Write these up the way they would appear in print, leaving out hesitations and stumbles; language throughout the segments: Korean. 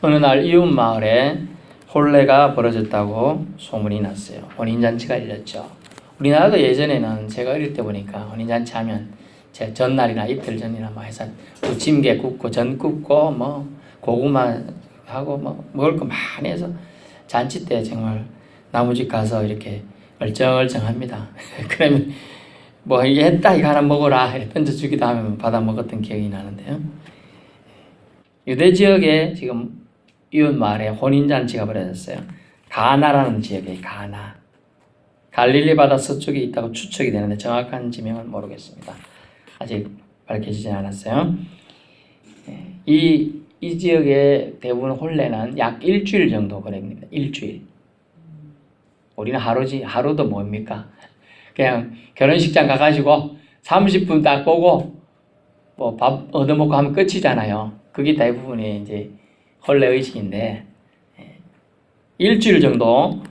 어느 날 이웃 마을에 혼례가 벌어졌다고 소문이 났어요. 혼인잔치가 열렸죠. 우리나라도 예전에는 제가 어릴 때 보니까 혼인잔치 하면 제 전날이나 이틀 전이나 뭐 해서 부침개 굽고 전 굽고 뭐 고구마 하고 뭐 먹을 거 많이 해서 잔치 때 정말 나무집 가서 이렇게 얼쩡얼쩡합니다. 그러면 뭐 이게 했다 이거 하나 먹어라 던져주기도 하면 받아 먹었던 기억이 나는데요. 유대 지역에 지금 이웃 마을에 혼인잔치가 벌어졌어요. 가나라는 지역에 가나. 갈릴리 바다 서쪽에 있다고 추측이 되는데 정확한 지명은 모르겠습니다. 아직 밝혀지지 않았어요. 이 지역의 대부분 혼례는 약 일주일 정도 걸립니다. 일주일. 우리는 하루지, 하루도 뭡니까? 그냥 결혼식장 가가지고 30분 딱 보고 뭐 밥 얻어먹고 하면 끝이잖아요. 그게 대부분의 이제 혼례 의식인데 일주일 정도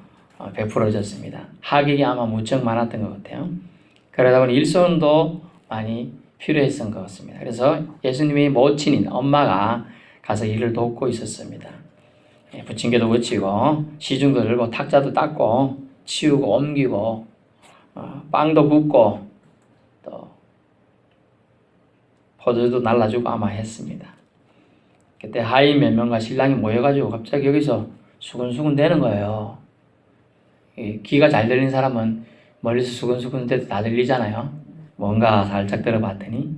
베풀어졌습니다. 하객이 아마 무척 많았던 것 같아요. 그러다 보니 일손도 많이 필요했던 것 같습니다. 그래서 예수님의 모친인 엄마가 가서 일을 돕고 있었습니다. 부침개도 부치고 시중도 들고 탁자도 닦고 치우고 옮기고 빵도 굽고 또 포도주도 날라주고 아마 했습니다. 그때 하인 몇 명과 신랑이 모여가지고 갑자기 여기서 수근수근 대는 거예요. 귀가 잘 들리는 사람은 멀리서 수근수근 대도 다 들리잖아요. 뭔가 살짝 들어봤더니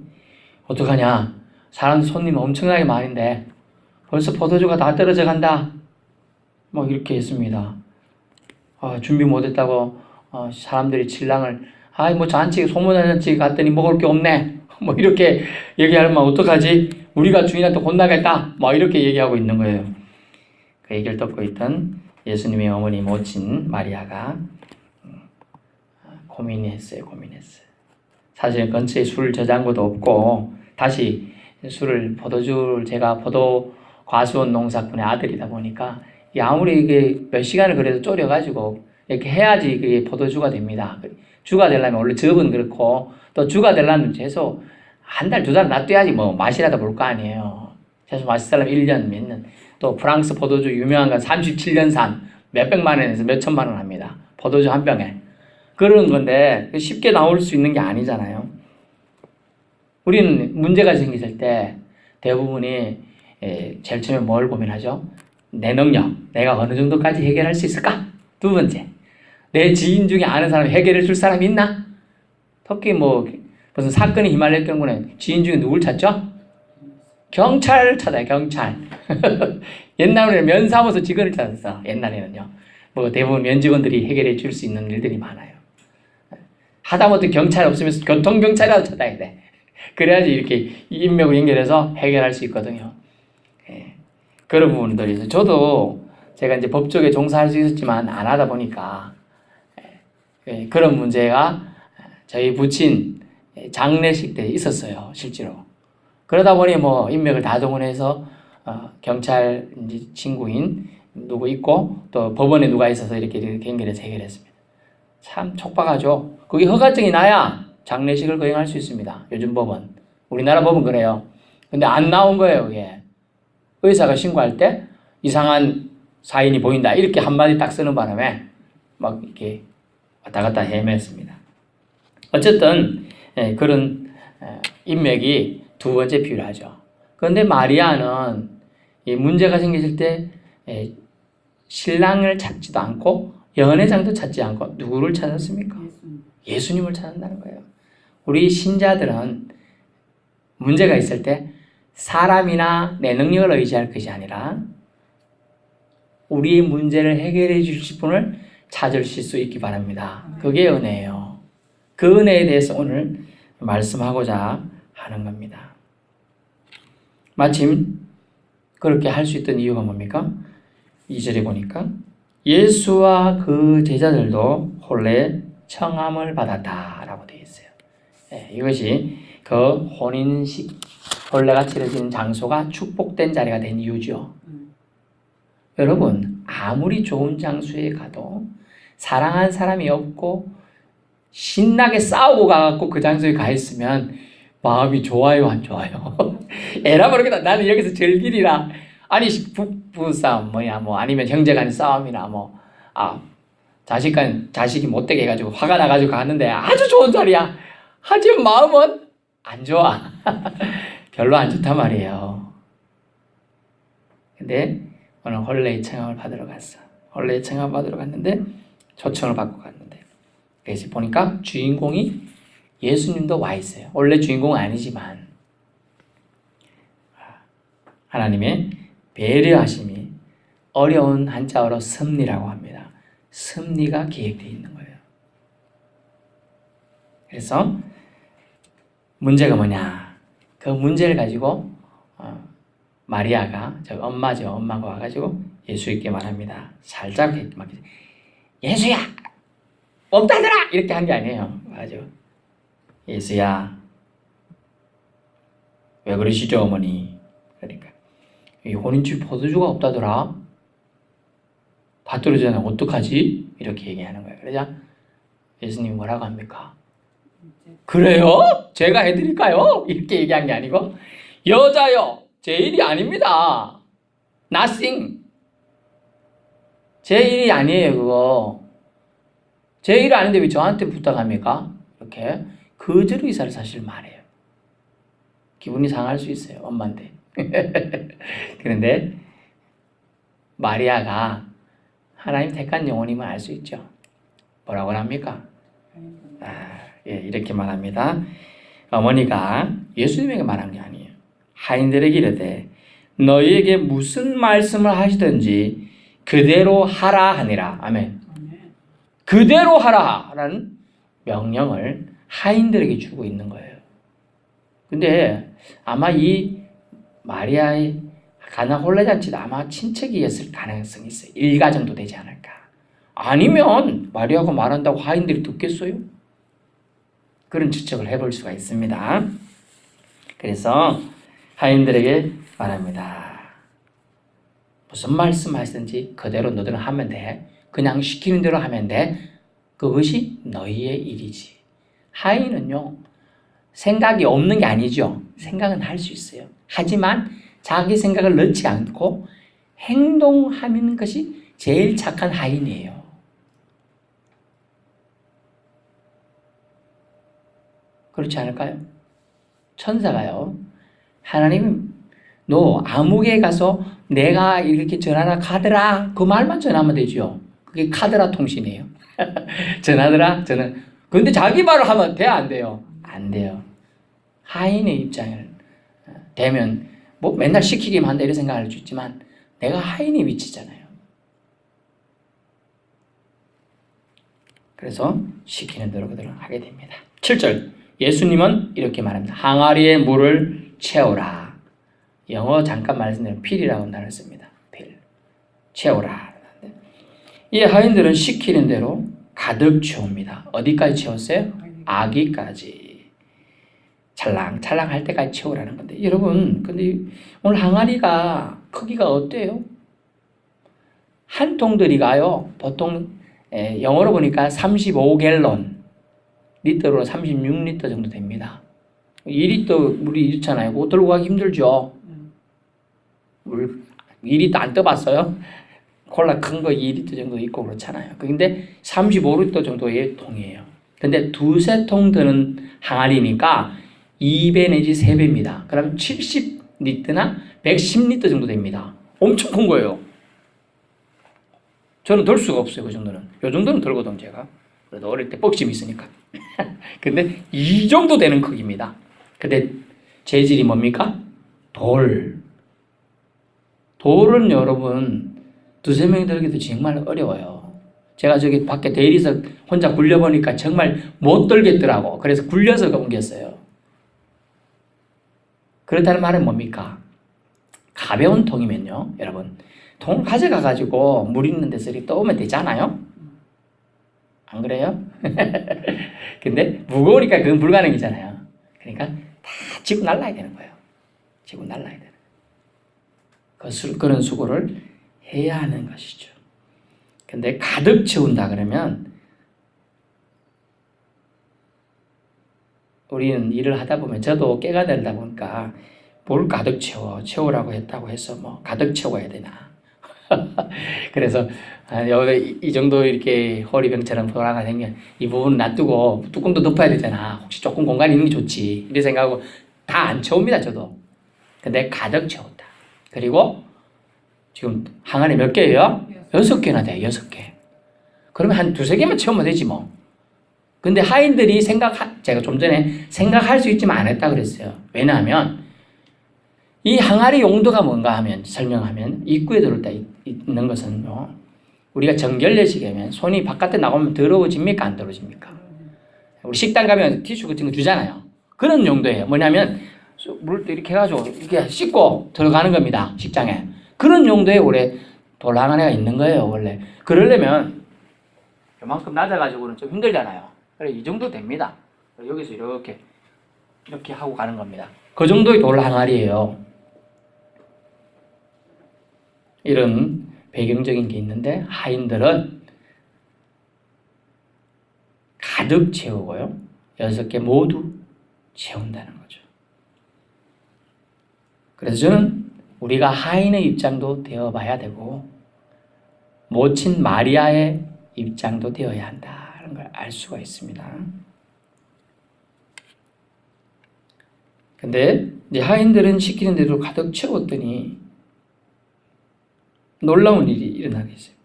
어떡하냐, 사람 손님 엄청나게 많은데 벌써 포도주가 다 떨어져 간다 뭐 이렇게 했습니다. 준비 못했다고 사람들이 신랑을 뭐 잔치 소문잔치 갔더니 먹을 게 없네 뭐 이렇게 얘기하면 어떡하지, 우리가 주인한테 혼나겠다 뭐 이렇게 얘기하고 있는 거예요. 그 얘기를 듣고 있던 예수님의 어머니 모친 마리아가 고민했어요. 사실 근처에 술 저장고도 없고 다시 포도주를 제가 포도 과수원 농사꾼의 아들이다 보니까 아무리 이게 몇 시간을 그래도 졸여가지고 이렇게 해야지 그게 포도주가 됩니다. 주가 되려면 원래 즙은 그렇고 또 주가 되려면 최소 한 달, 두 달 놔둬야지 뭐 맛이라도 볼 거 아니에요. 최소 맛있으려면 1년, 몇 년. 또 프랑스 포도주 유명한 건 37년산 몇백만 원에서 몇천만 원 합니다. 포도주 한 병에. 그런 건데 쉽게 나올 수 있는 게 아니잖아요. 우리는 문제가 생겼을 때 대부분이 제일 처음에 뭘 고민하죠? 내 능력, 내가 어느 정도까지 해결할 수 있을까? 두 번째, 내 지인 중에 아는 사람이 해결해 줄 사람이 있나? 특히 무슨 사건이 휘말릴 경우는 지인 중에 누굴 찾죠? 경찰을 찾아요. 경찰. 옛날에는 면사무소 직원을 찾았어. 옛날에는요. 대부분 면직원들이 해결해 줄 수 있는 일들이 많아요. 하다못해 경찰 없으면 교통경찰이라도 찾아야 돼. 그래야지 이렇게 인맥을 연결해서 해결할 수 있거든요. 그런 부분들이 있어요. 저도 제가 이제 법조계 종사할 수 있었지만 안 하다 보니까 그런 문제가 저희 부친 장례식 때 있었어요. 실제로. 그러다 보니 인맥을 다 동원해서 경찰 이제 친구인 누구 있고 또 법원에 누가 있어서 이렇게 연결해서 해결했습니다. 참 촉박하죠. 그게 허가증이 나야 장례식을 거행할 수 있습니다. 요즘 법원. 우리나라 법은 그래요. 근데 안 나온 거예요, 그게. 의사가 신고할 때 이상한 사인이 보인다 이렇게 한마디 딱 쓰는 바람에 이렇게 왔다 갔다 헤맸습니다. 어쨌든 그런 인맥이 두 번째 필요하죠. 그런데 마리아는 이 문제가 생겼을 때 신랑을 찾지도 않고 연회장도 찾지 않고 누구를 찾았습니까? 예수님을 찾는다는 거예요. 우리 신자들은 문제가 있을 때 사람이나 내 능력을 의지할 것이 아니라 우리의 문제를 해결해 주실 분을 찾으실 수 있기 바랍니다. 그게 은혜예요. 그 은혜에 대해서 오늘 말씀하고자 하는 겁니다. 마침 그렇게 할 수 있던 이유가 뭡니까? 2절에 보니까 예수와 그 제자들도 혼례 청함을 받았다라고 되어 있어요. 이것이 그 혼인식 혼례가 치러지는 장소가 축복된 자리가 된 이유죠. 여러분, 아무리 좋은 장소에 가도 사랑하는 사람이 없고 신나게 싸우고 가갖고 그 장소에 가 있으면 마음이 좋아요, 안 좋아요? 에라 모르겠다. 나는 여기서 즐기리라. 아니 부부싸움 뭐 아니면 형제간의 싸움이나 자식이 못되게 해가지고 화가 나가지고 갔는데 아주 좋은 자리야. 하지만 마음은 안 좋아. 별로 안 좋단 말이에요. 근데 오늘 혼례의 청함을 받으러 갔어. 혼례의 청함을 받으러 갔는데 초청을 받고 갔는데 그래서 보니까 주인공이 예수님도 와 있어요. 원래 주인공은 아니지만 하나님의 배려하심이 어려운 한자어로 섭리라고 합니다. 섭리가 계획되어 있는 거예요. 그래서 문제가 뭐냐? 그 문제를 가지고 마리아가 엄마가 와가지고 예수님께 말합니다. 살짝 막 예수야 없다더라 이렇게 한 게 아니에요. 맞아. 예수야 왜 그러시죠 어머니? 그러니까 이 혼인집 포도주가 없다더라. 다 떨어지잖아. 어떡하지? 이렇게 얘기하는 거예요. 그러자 예수님이 뭐라고 합니까? 그래요? 제가 해드릴까요? 이렇게 얘기한 게 아니고 여자요 제 일이 아닙니다. nothing. 제 일이 아니에요 그거. 제 일이 아닌데 왜 저한테 부탁합니까? 이렇게 거절 의사를 사실 말해요. 기분이 상할 수 있어요. 엄마인데. 그런데 마리아가 하나님 택한 영혼임을 알 수 있죠. 뭐라고 합니까? 이렇게 말합니다. 어머니가 예수님에게 말한 게 아니에요. 하인들에게 이르되 너희에게 무슨 말씀을 하시든지 그대로 하라 하니라. 아멘. 그대로 하라라는 명령을 하인들에게 주고 있는 거예요. 근데 아마 이 마리아의 가나 혼례잔치도 아마 친척이었을 가능성이 있어요. 일가 정도 되지 않을까. 아니면 마리아가 말한다고 하인들이 듣겠어요? 그런 추측을 해볼 수가 있습니다. 그래서 하인들에게 말합니다. 무슨 말씀하시든지 그대로 너희들은 하면 돼. 그냥 시키는 대로 하면 돼. 그것이 너희의 일이지. 하인은요. 생각이 없는 게 아니죠. 생각은 할 수 있어요. 하지만 자기 생각을 넣지 않고 행동하는 것이 제일 착한 하인이에요. 그렇지 않을까요? 천사가요. 하나님 너 아무개 가서 내가 이렇게 전하라 카드라 그 말만 전하면 되죠. 그게 카드라 통신이에요. 전하더라 전화. 근데 자기 말을 하면 돼 안 돼요? 안 돼요. 하인의 입장을 되면 뭐 맨날 시키기만 한다 이런 생각할 수 있지만 내가 하인의 위치잖아요. 그래서 시키는 대로 그대로 하게 됩니다. 7절 예수님은 이렇게 말합니다. 항아리에 물을 채우라. 영어 잠깐 말씀드린 필이라고 단어를 씁니다. 필. 채우라. 이 하인들은 시키는 대로 가득 채웁니다. 어디까지 채웠어요? 아기까지. 찰랑찰랑 할 때까지 채우라는 건데 여러분 근데 오늘 항아리가 크기가 어때요? 한 통들이가요 보통 영어로 보니까 35갤런 리터로 36리터 정도 됩니다. 2리터 물이 이렇잖아요. 그거 들고 가기 힘들죠. 물 2리터 안 떠봤어요? 콜라 큰 거 2리터 정도 있고 그렇잖아요. 근데 35리터 정도의 통이에요. 근데 두세 통 드는 항아리니까 2배 내지 3배입니다. 그러면 70리터나 110리터 정도 됩니다. 엄청 큰 거예요. 저는 들 수가 없어요. 그 정도는. 요 정도는 들거든 제가. 그래도 어릴 때 뻑심이 있으니까. 근데 이 정도 되는 크기입니다. 근데 재질이 뭡니까? 돌. 돌은 여러분 두세 명이 들기도 정말 어려워요. 제가 저기 밖에 대리석 혼자 굴려보니까 정말 못 들겠더라고. 그래서 굴려서 옮겼어요. 그렇다는 말은 뭡니까? 가벼운 통이면요. 여러분 통을 가져가가지고 물 있는 데서 이렇게 떠오면 되잖아요. 안 그래요? 근데 무거우니까 그건 불가능이잖아요. 그러니까 다 지고 날라야 되는 거예요. 지고 날라야 되는 그런 수고를 해야 하는 것이죠. 근데 가득 채운다 그러면 우리는 일을 하다 보면 저도 깨가 되다 보니까 뭘 가득 채우라고 했다고 해서 뭐 가득 채워야 되나. 그래서 여기 이 정도 이렇게 허리병처럼 돌아가 생겨 이 부분 놔두고 뚜껑도 덮어야 되잖아. 혹시 조금 공간이 있는 게 좋지. 이렇게 생각하고 다 안 채웁니다, 저도. 근데 가득 채웠다. 그리고 지금 항아리 몇 개예요? 6개나 돼요, 6개. 그러면 한 2-3개만 채우면 되지 뭐. 근데 하인들이 제가 좀 전에 생각할 수 있지만 안 했다 그랬어요. 왜냐하면 이 항아리 용도가 뭔가 하면 설명하면 입구에 들어올 때 있는 것은요. 우리가 정결례식에 하면 손이 바깥에 나오면 더러워집니까? 안 더러워집니까? 우리 식당 가면 티슈 같은 거 주잖아요. 그런 용도예요. 뭐냐면 물 이렇게 해가지고 이렇게 씻고 들어가는 겁니다. 식장에. 그런 용도의 원래 돌 항아리가 있는 거예요. 원래. 그러려면 요만큼 낮아가지고는 좀 힘들잖아요. 그래 이 정도 됩니다. 여기서 이렇게 하고 가는 겁니다. 그 정도의 돌 항아리예요. 이런 배경적인 게 있는데 하인들은 가득 채우고요. 6개 모두 채운다는 거죠. 그래서 저는 우리가 하인의 입장도 되어봐야 되고 모친 마리아의 입장도 되어야 한다는 걸 알 수가 있습니다. 근데 이제 하인들은 시키는 대로 가득 채웠더니 놀라운 일이 일어나게 했어요.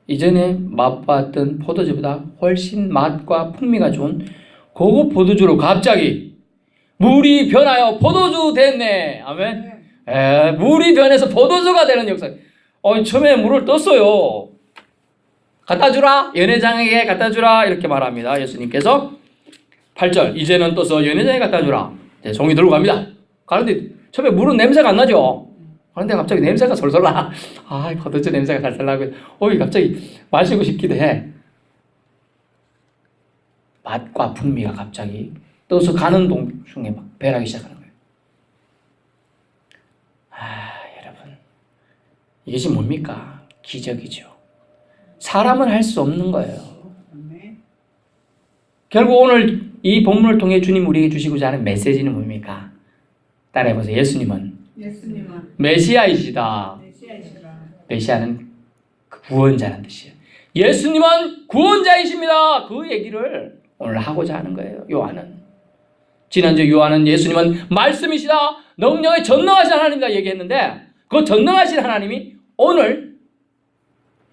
이전에 맛봤던 포도주보다 훨씬 맛과 풍미가 좋은 고급 포도주로 갑자기 물이 변하여 포도주 됐네. 아멘. 물이 변해서 포도주가 되는 역사. 처음에 물을 떴어요. 갖다 주라. 연회장에게 갖다 주라. 이렇게 말합니다. 예수님께서 8절 이제는 떠서 연회장에 갖다 주라. 네, 종이 들고 갑니다. 가는데 처음에 물은 냄새가 안 나죠. 그런데 갑자기 냄새가 솔솔 나. 포도주 냄새가 살살 나고 갑자기 마시고 싶기도 해. 맛과 풍미가 갑자기 떠서 가는 도중에 막 배라기 시작하는 거예요. 여러분 이것이 뭡니까? 기적이죠. 사람은 할 수 없는 거예요. 결국 오늘 이 본문을 통해 주님 우리에게 주시고자 하는 메시지는 뭡니까? 따라해보세요. 예수님은 메시아이시다. 메시아는 구원자라는 뜻이에요. 예수님은 구원자이십니다. 그 얘기를 오늘 하고자 하는 거예요. 요한은. 지난주 요한은 예수님은 말씀이시다. 능력에 전능하신 하나님이다 얘기했는데 그 전능하신 하나님이 오늘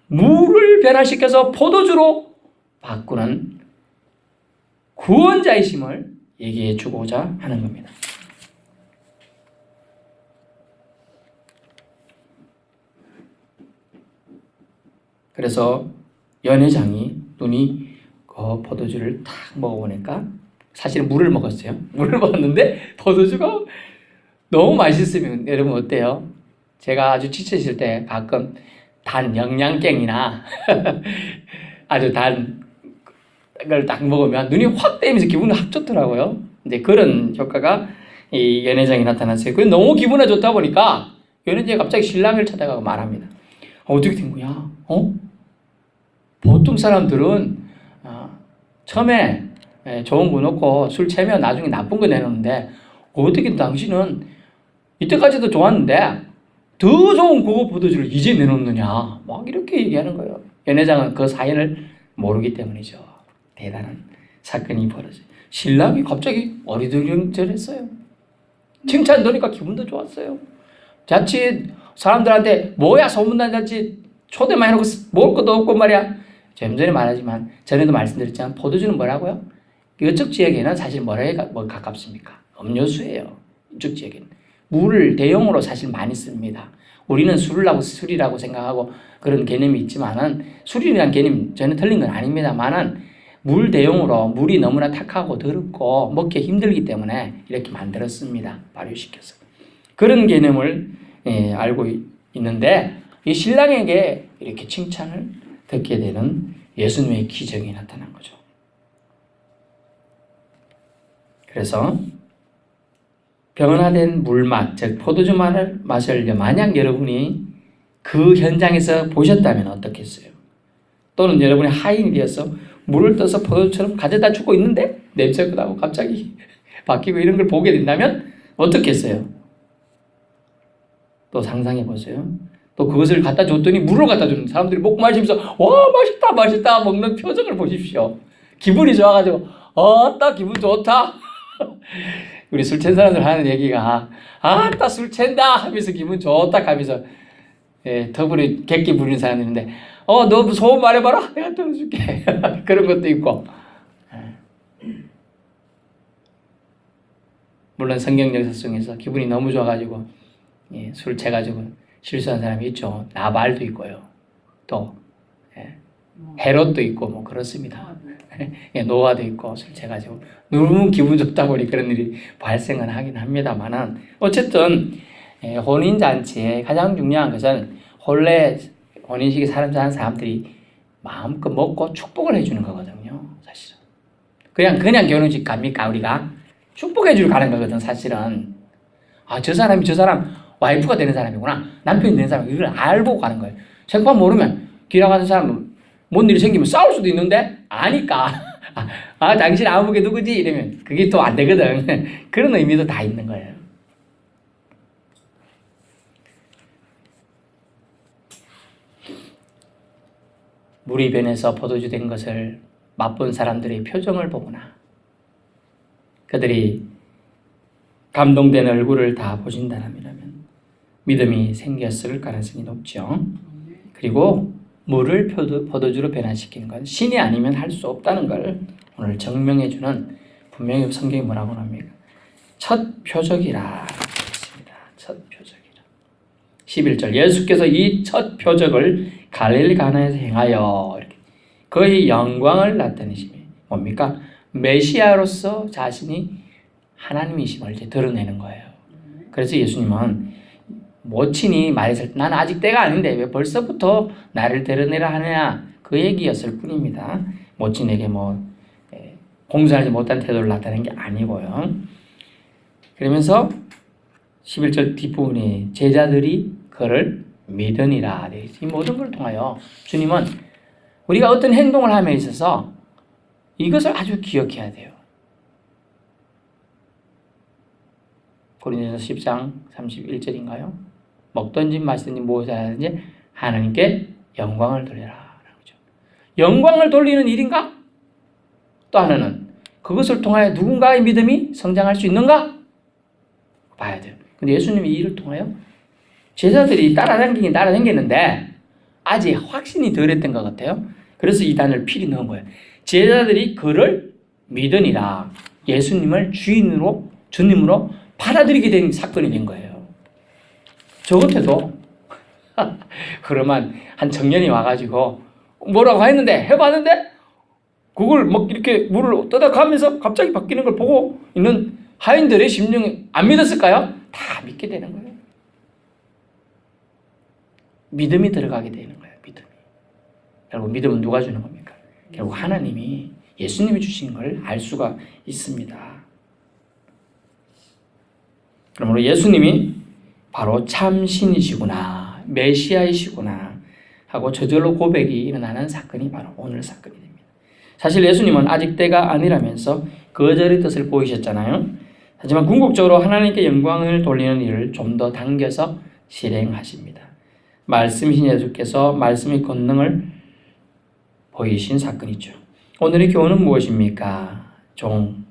물을 변화시켜서 포도주로 바꾸는 구원자이심을 얘기해 주고자 하는 겁니다. 그래서 연회장이 눈이 그 포도주를 탁 먹어보니까 사실은 물을 먹었어요. 물을 먹었는데 포도주가 너무 맛있으면 여러분 어때요? 제가 아주 지치실 때 가끔 단 영양갱이나 아주 단 걸 딱 먹으면 눈이 확 떼면서 기분이 확 좋더라고요. 이제 그런 효과가 이 연회장에 나타났어요. 그 너무 기분이 좋다 보니까 연회장이 갑자기 신랑을 찾아가고 말합니다. 어떻게 된 거야? 보통 사람들은 처음에 좋은 거 넣고 술 채면 나중에 나쁜 거 내놓는데 어떻게 당신은 이때까지도 좋았는데 더 좋은 고급 포도주를 이제 내놓느냐 막 이렇게 얘기하는 거예요. 연회장은 그 사연을 모르기 때문이죠. 대단한 사건이 벌어져요. 신랑이 갑자기 어리둥절했어요. 칭찬 들으니까 기분도 좋았어요. 자칫 사람들한테 뭐야 소문난 자칫 초대만 해놓고 먹을 것도 없고 말이야. 좀 전에 말하지만 전에도 말씀드렸지만 포도주는 뭐라고요? 이쪽 지역에는 사실 뭐에 가깝습니까? 음료수예요. 이쪽 지역에는 물을 대용으로 사실 많이 씁니다. 우리는 술이라고 생각하고 그런 개념이 있지만은 술이라는 개념 전혀 틀린 건 아닙니다만은 물 대용으로 물이 너무나 탁하고 더럽고 먹기 힘들기 때문에 이렇게 만들었습니다. 발효시켜서. 그런 개념을 알고 있는데 이 신랑에게 이렇게 칭찬을 듣게 되는 예수님의 기적이 나타난 거죠. 그래서 변화된 물맛, 즉 포도주만을 마시려 만약 여러분이 그 현장에서 보셨다면 어떻겠어요? 또는 여러분이 하인이 되어서 물을 떠서 포도주처럼 가져다 주고 있는데 냄새가 나고 갑자기 바뀌고 이런 걸 보게 된다면 어떻게 했어요? 또 상상해 보세요. 또 그것을 갖다 줬더니 물을 갖다 주는 사람들이 먹고 마시면서 와 맛있다 맛있다 먹는 표정을 보십시오. 기분이 좋아가지고 딱 기분 좋다. 우리 술 취한 사람들 하는 얘기가 딱 술 취한다 하면서 기분 좋다 하면서 더불이 객기 부리는 사람들인데 너 소원 말해봐라 내가 들어줄게. 그런 것도 있고 물론 성경 역사 속에서 기분이 너무 좋아가지고 술 취해가지고 실수한 사람이 있죠. 나발도 있고요. 또 헤롯도 있고 뭐 그렇습니다. 노아도 있고 술 취해가지고 너무 기분 좋다 보니 그런 일이 발생은 하긴 합니다만은 어쨌든 혼인잔치에 가장 중요한 것은 본래 혼인식에 사는 사람들이 마음껏 먹고 축복을 해주는 거거든요. 사실은 그냥 결혼식 갑니까? 우리가 축복해주러 가는 거거든. 사실은 저 사람이 저 사람 와이프가 되는 사람이구나, 남편이 되는 사람이 이걸 알고 가는 거예요. 생판 모르면 지나가는 사람은 뭔 일이 생기면 싸울 수도 있는데 아니까 당신 아무개 누구지? 이러면 그게 또 안 되거든. 그런 의미도 다 있는 거예요. 물이 변해서 포도주 된 것을 맛본 사람들의 표정을 보거나 그들이 감동된 얼굴을 다 보신다면 믿음이 생겼을 가능성이 높죠. 그리고 물을 포도주로 변화시키는 건 신이 아니면 할 수 없다는 걸 오늘 증명해주는 분명히 성경이 뭐라고 합니까? 첫 표적이라 했습니다. 첫 표적이라. 11절 예수께서 이 첫 표적을 갈릴리 가나에서 행하여 이렇게 그의 영광을 나타내시며 뭡니까? 메시아로서 자신이 하나님이심을 이제 드러내는 거예요. 그래서 예수님은 모친이 말했을 때 나는 아직 때가 아닌데 왜 벌써부터 나를 드러내라 하느냐 그 얘기였을 뿐입니다. 모친에게 공손하지 못한 태도를 나타낸 게 아니고요. 그러면서 11절 뒷부분에 제자들이 그를 믿으니라. 이 모든 걸 통하여 주님은 우리가 어떤 행동을 함에 있어서 이것을 아주 기억해야 돼요. 고린도전서 10장 31절인가요? 먹든지 마시든지 무엇을 하든지 하나님께 영광을 돌려라. 영광을 돌리는 일인가? 또 하나는 그것을 통하여 누군가의 믿음이 성장할 수 있는가? 봐야 돼요. 근데 예수님이 이 일을 통하여 제자들이 따라다니겠는데 아직 확신이 덜했던 것 같아요. 그래서 이 단어를 필히 넣은 거예요. 제자들이 그를 믿으니라. 예수님을 주님으로 받아들이게 된 사건이 된 거예요. 저 같아도 그러면 한 청년이 와가지고 뭐라고 했는데 해봤는데 그걸 이렇게 물을 떠다가면서 갑자기 바뀌는 걸 보고 있는 하인들의 심령이 안 믿었을까요? 다 믿게 되는 거예요. 믿음이 들어가게 되는 거예요. 결국 믿음은 누가 주는 겁니까? 결국 하나님이 예수님이 주신 걸 알 수가 있습니다. 그러므로 예수님이 바로 참 신이시구나, 메시아이시구나 하고 저절로 고백이 일어나는 사건이 바로 오늘 사건이 됩니다. 사실 예수님은 아직 때가 아니라면서 거절의 뜻을 보이셨잖아요. 하지만 궁극적으로 하나님께 영광을 돌리는 일을 좀 더 당겨서 실행하십니다. 말씀이신 예수께서 말씀의 권능을 보이신 사건이죠. 오늘의 교훈은 무엇입니까? 종,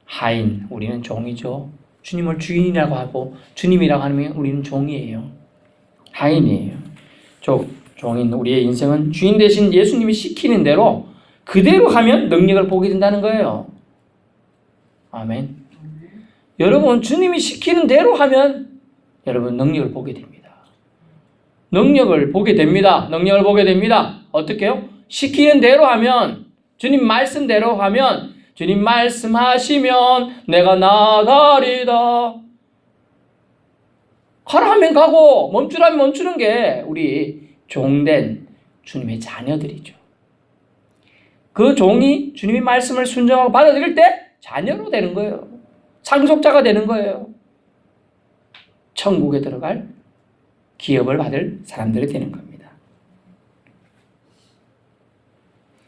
하인, 우리는 종이죠. 주님을 주인이라고 하고 주님이라고 하면 우리는 종이에요. 하인이에요. 종인 우리의 인생은 주인 대신 예수님이 시키는 대로 그대로 하면 능력을 보게 된다는 거예요. 아멘. 여러분 주님이 시키는 대로 하면 여러분 능력을 보게 됩니다. 능력을 보게 됩니다. 어떻게요? 시키는 대로 하면, 주님 말씀대로 하면, 주님 말씀하시면 내가 나가리다. 가라 하면 가고 멈추라면 멈추는 게 우리 종된 주님의 자녀들이죠. 그 종이 주님의 말씀을 순종하고 받아들일 때 자녀로 되는 거예요. 상속자가 되는 거예요. 천국에 들어갈 기업을 받을 사람들이 되는 겁니다.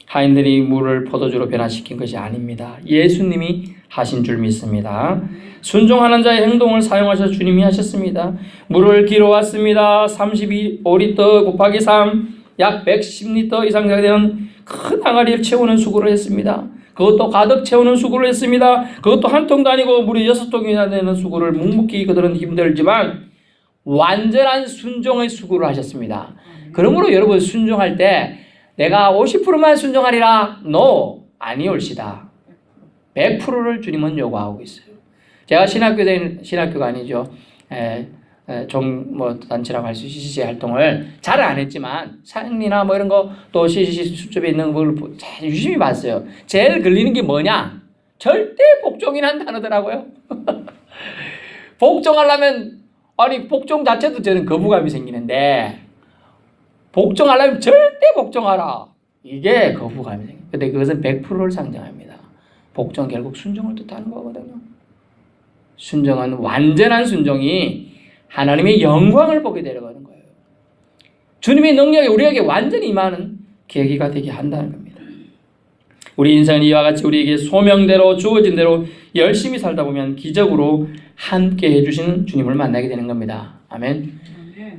하인들이 물을 포도주로 변화시킨 것이 아닙니다. 예수님이 하신 줄 믿습니다. 순종하는 자의 행동을 사용하셔서 주님이 하셨습니다. 물을 길어왔습니다. 32리터 곱하기 3, 약 110리터 이상 되는 큰 항아리를 채우는 수고를 했습니다. 그것도 가득 채우는 수고를 했습니다. 그것도 한 통도 아니고 무려 6통이나 되는 수고를 묵묵히 그들은 힘들지만 완전한 순종의 수고를 하셨습니다. 그러므로 여러분 순종할 때 내가 50%만 순종하리라? No, 아니올시다. 100%를 주님은 요구하고 있어요. 제가 신학교가 아니죠. 단체라고 할 수 있는 CCC 활동을 잘 안 했지만 사인이나 뭐 이런 거 또 CCC 수첩에 있는 걸 유심히 봤어요. 제일 걸리는 게 뭐냐? 절대 복종이라는 단어더라고요. 복종하려면 아니 복종 자체도 저는 거부감이 생기는데 복종하려면 절대 복종하라. 이게 거부감이 생겨요. 근데 그것은 100%를 상징합니다. 복종 결국 순종을 뜻하는 거거든요. 순종은 완전한 순종이 하나님의 영광을 보게 되려는 거예요. 주님의 능력이 우리에게 완전히 임하는 계기가 되게 한다는 겁니다. 우리 인생은 이와 같이 우리에게 소명대로 주어진 대로 열심히 살다 보면 기적으로 함께 해주시는 주님을 만나게 되는 겁니다. 아멘.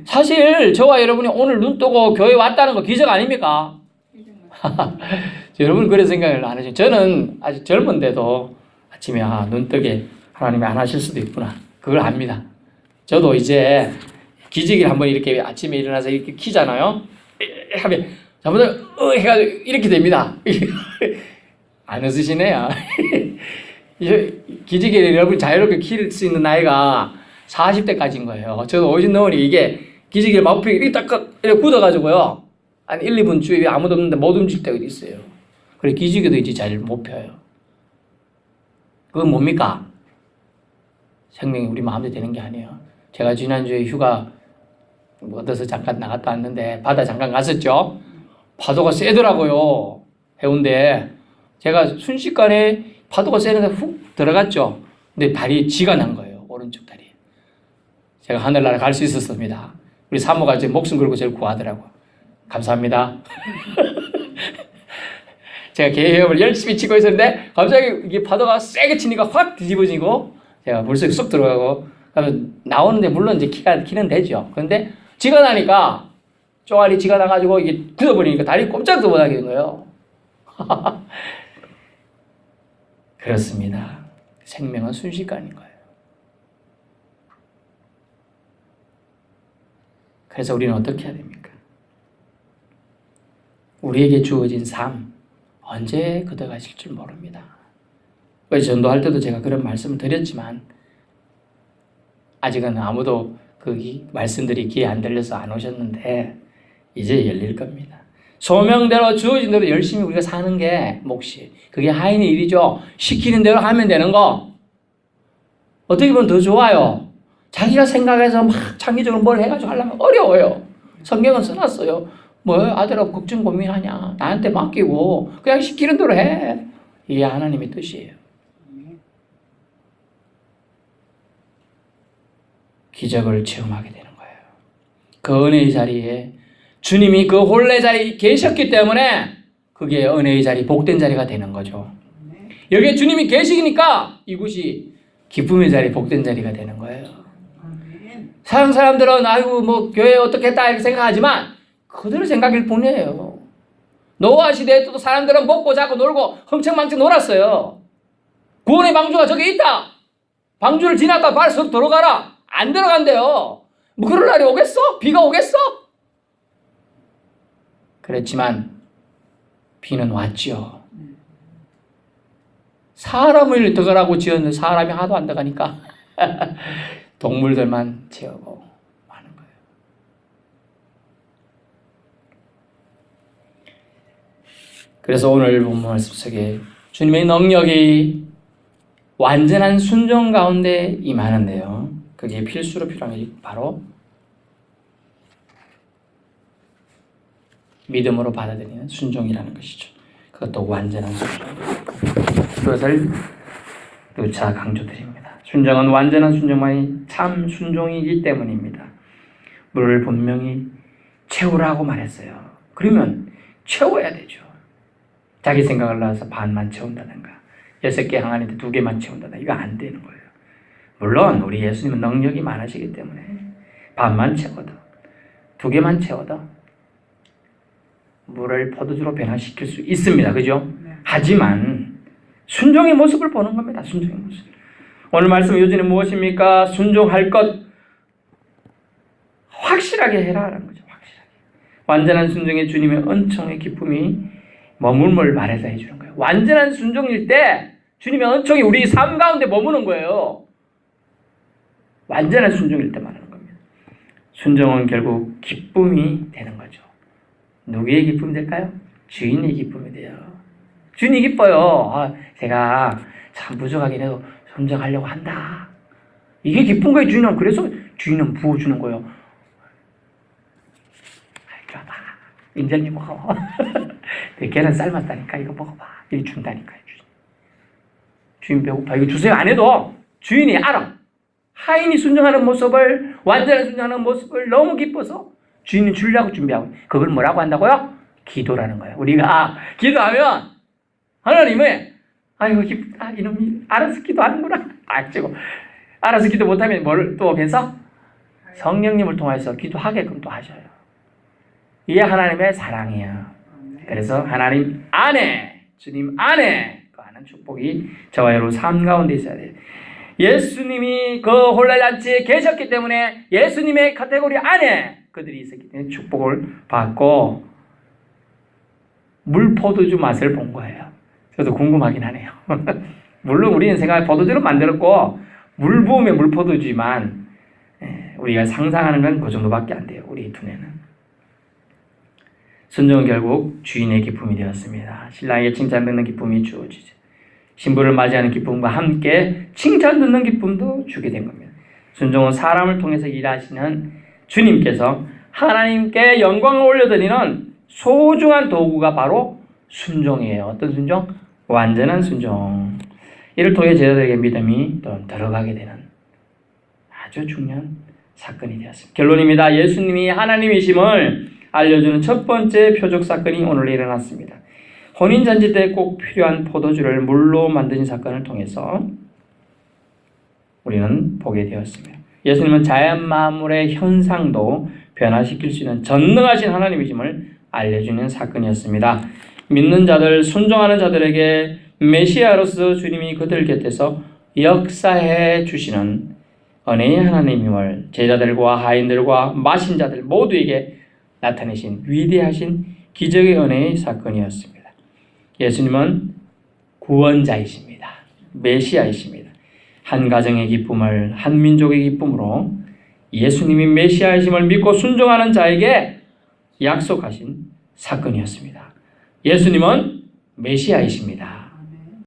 사실 저와 여러분이 오늘 눈 뜨고 교회 왔다는 거 기적 아닙니까? 여러분 그런 생각을 안 하시죠. 저는 아직 젊은데도 아침에 눈 뜨게 하나님이 안 하실 수도 있구나. 그걸 압니다. 저도 이제 기지개를 한번 이렇게 아침에 일어나서 이렇게 키잖아요. 하면 잘못하면 해가지고 이렇게 됩니다. 안 웃으시네요. 기지개를 여러분 자유롭게 킬 수 있는 나이가 40대까지인 거예요. 저도 50 넘으니 이게 기지개를 마우피 이렇게 딱 이렇게 굳어가지고요. 한 1, 2분 주위에 아무도 없는데 못 움직일 때가 있어요. 그래 기지개도 이제 잘 못 펴요. 그건 뭡니까? 생명이 우리 마음대로 되는 게 아니에요. 제가 지난주에 휴가 얻어서 잠깐 나갔다 왔는데 바다 잠깐 갔었죠. 파도가 세더라고요. 해운대에. 제가 순식간에 파도가 세는데 훅 들어갔죠. 근데 발이 쥐가 난 거예요. 오른쪽 다리. 제가 하늘나라 갈 수 있었습니다. 우리 사모가 제 목숨 걸고 저를 구하더라고요. 감사합니다. 제가 개헤엄을 열심히 치고 있었는데 갑자기 이게 파도가 세게 치니까 확 뒤집어지고 제가 물속에 쏙 들어가고 그러면 나오는데 물론 이제 키는 되죠. 그런데 쥐가 나니까 쪼아리 쥐가 나가지고 이게 굳어버리니까 다리 꼼짝도 못하게 된 거예요. 그렇습니다. 생명은 순식간인 거예요. 그래서 우리는 어떻게 해야 됩니까? 우리에게 주어진 삶 언제 걷어가실 줄 모릅니다. 그래서 전도할 때도 제가 그런 말씀을 드렸지만 아직은 아무도 그 말씀들이 귀에 안 들려서 안 오셨는데 이제 열릴 겁니다. 소명대로 주어진 대로 열심히 우리가 사는 게 몫이 그게 하인의 일이죠. 시키는 대로 하면 되는 거 어떻게 보면 더 좋아요. 자기가 생각해서 막 창의적으로 뭘 해가지고 하려면 어려워요. 성경은 써놨어요. 뭐 아들하고 걱정 고민하냐. 나한테 맡기고 그냥 시키는 대로 해. 이게 하나님의 뜻이에요. 기적을 체험하게 되는 거예요. 그 은혜의 자리에 주님이 그 혼례 자리에 계셨기 때문에 그게 은혜의 자리, 복된 자리가 되는 거죠. 여기에 주님이 계시니까 이곳이 기쁨의 자리, 복된 자리가 되는 거예요. 서양 사람들은 아이고 뭐 교회 어떻게 했다 이렇게 생각하지만 그대로 생각일 뿐이에요. 노아 시대에 또 사람들은 먹고 자고 놀고 흥청망청 놀았어요. 구원의 방주가 저기 있다. 방주를 지났다 빨리 서로 들어가라. 안 들어간대요. 뭐 그럴 날이 오겠어? 비가 오겠어? 그랬지만 비는 왔죠. 사람을 들어가라고 지었는데 사람이 하도 안 들어가니까 동물들만 채우고 하는 거예요. 그래서 오늘 본 말씀 속에 주님의 능력이 완전한 순종 가운데 임하는데요. 그게 필수로 필요한 게 바로 믿음으로 받아들이는 순종이라는 것이죠. 그것도 완전한 순종. 그것을 누차 강조드립니다. 순종은 완전한 순종만이 참 순종이기 때문입니다. 물을 분명히 채우라고 말했어요. 그러면 채워야 되죠. 자기 생각을 넣어서 반만 채운다든가 6개 항아리인데 2개만 채운다든가 이거 안 되는 거예요. 물론 우리 예수님은 능력이 많으시기 때문에 반만 채워도 2개만 채워도 물을 포도주로 변화시킬 수 있습니다. 그죠? 하지만 순종의 모습을 보는 겁니다. 순종의 모습. 오늘 말씀 요지는 무엇입니까? 순종할 것 확실하게 해라라는 거죠. 확실하게. 완전한 순종에 주님의 은총의 기쁨이 머물므를 말해서 해주는 거예요. 완전한 순종일 때 주님의 은총이 우리 삶 가운데 머무는 거예요. 완전한 순종일 때 말하는 겁니다. 순종은 결국 기쁨이 되는 거죠. 누구의 기쁨이 될까요? 주인의 기쁨이 돼요. 주인이 기뻐요. 제가 참 부족하긴 해도 순종하려고 한다. 이게 기쁜 거예요. 주인은. 그래서 주인은 부어주는 거예요. 봐봐. 인절미 먹어. 계란 삶았다니까 이거 먹어봐. 이거 준다니까요. 주인 배고파. 이거 주세요. 안 해도 주인이 알아. 하인이 순종하는 모습을, 완전히 순종하는 모습을 너무 기뻐서 주인이 주려고 준비하고, 그걸 뭐라고 한다고요? 기도라는 거예요. 우리가 기도하면 하나님은 아이고 기쁘다 이놈이 알아서 기도하는구나. 아치고 알아서 기도 못하면 뭘 또 해서 성령님을 통해서 기도하게끔 또 하셔요. 이게 하나님의 사랑이에요. 그래서 하나님 안에, 주님 안에 하는 축복이 저와 여러분 삶 가운데 있어야 돼요. 예수님이 그 혼례잔치에 계셨기 때문에 예수님의 카테고리 안에 그들이 있었기 때문에 축복을 받고 물포도주 맛을 본 거예요. 저도 궁금하긴 하네요. 물론 우리는 생각에 포도주로 만들었고 물 부으면 물포도주지만 우리가 상상하는 건 그 정도밖에 안 돼요. 우리 두뇌는. 순종은 결국 주인의 기쁨이 되었습니다. 신랑에게 칭찬 듣는 기쁨이 주어지죠. 신부를 맞이하는 기쁨과 함께 칭찬 듣는 기쁨도 주게 된 겁니다. 순종은 사람을 통해서 일하시는 주님께서 하나님께 영광을 올려드리는 소중한 도구가 바로 순종이에요. 어떤 순종? 완전한 순종. 이를 통해 제자들에게 믿음이 또 들어가게 되는 아주 중요한 사건이 되었습니다. 결론입니다. 예수님이 하나님이심을 알려주는 첫 번째 표적 사건이 오늘 일어났습니다. 혼인잔치 때 꼭 필요한 포도주를 물로 만드신 사건을 통해서 우리는 보게 되었습니다. 예수님은 자연 만물의 현상도 변화시킬 수 있는 전능하신 하나님이심을 알려주는 사건이었습니다. 믿는 자들, 순종하는 자들에게 메시아로서 주님이 그들 곁에서 역사해 주시는 은혜의 하나님임을 제자들과 하인들과 마신 자들 모두에게 나타내신 위대하신 기적의 은혜의 사건이었습니다. 예수님은 구원자이십니다. 메시아이십니다. 한 가정의 기쁨을 한 민족의 기쁨으로 예수님이 메시아이심을 믿고 순종하는 자에게 약속하신 사건이었습니다. 예수님은 메시아이십니다.